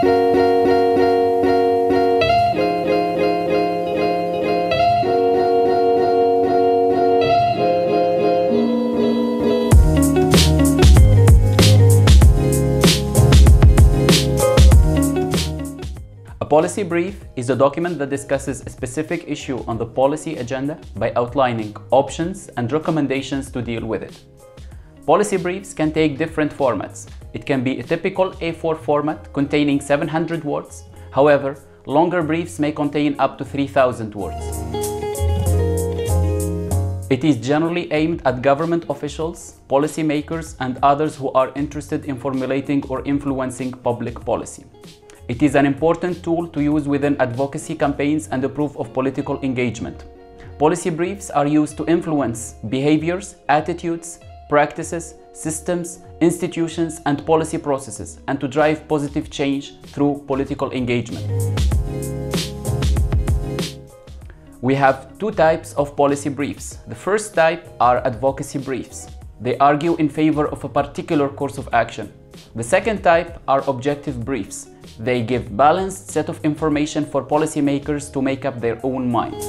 A policy brief is a document that discusses a specific issue on the policy agenda by outlining options and recommendations to deal with it. Policy briefs can take different formats. It can be a typical A4 format containing 700 words. However, longer briefs may contain up to 3,000 words. It is generally aimed at government officials, policymakers, and others who are interested in formulating or influencing public policy. It is an important tool to use within advocacy campaigns and the proof of political engagement. Policy briefs are used to influence behaviors, attitudes, practices, systems, institutions, and policy processes, and to drive positive change through political engagement. We have two types of policy briefs. The first type are advocacy briefs. They argue in favor of a particular course of action. The second type are objective briefs. They give balanced set of information for policymakers to make up their own mind.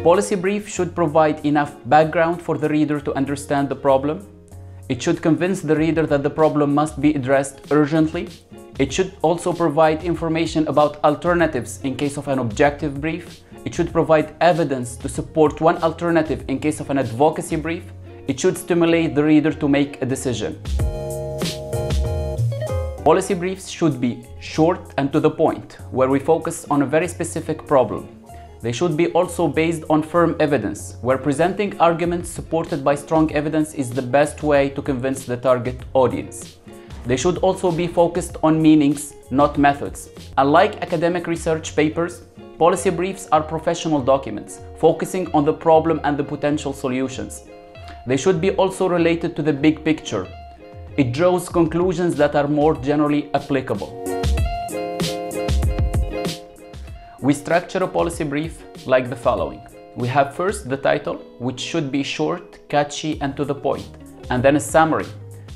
Policy brief should provide enough background for the reader to understand the problem. It should convince the reader that the problem must be addressed urgently. It should also provide information about alternatives in case of an objective brief. It should provide evidence to support one alternative in case of an advocacy brief. It should stimulate the reader to make a decision. Policy briefs should be short and to the point, where we focus on a very specific problem. They should be also based on firm evidence, where presenting arguments supported by strong evidence is the best way to convince the target audience. They should also be focused on meanings, not methods. Unlike academic research papers, policy briefs are professional documents, focusing on the problem and the potential solutions. They should be also related to the big picture. It draws conclusions that are more generally applicable. We structure a policy brief like the following. We have first the title, which should be short, catchy, and to the point, and then a summary,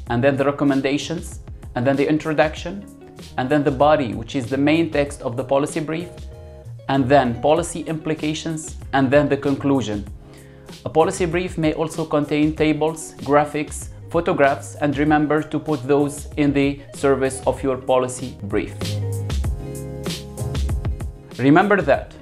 and then the recommendations, and then the introduction, and then the body, which is the main text of the policy brief, and then policy implications, and then the conclusion. A policy brief may also contain tables, graphics, photographs, and remember to put those in the service of your policy brief. Remember that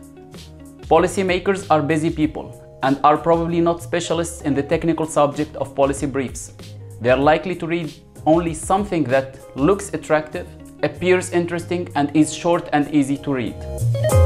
policymakers are busy people and are probably not specialists in the technical subject of policy briefs. They are likely to read only something that looks attractive, appears interesting, and is short and easy to read.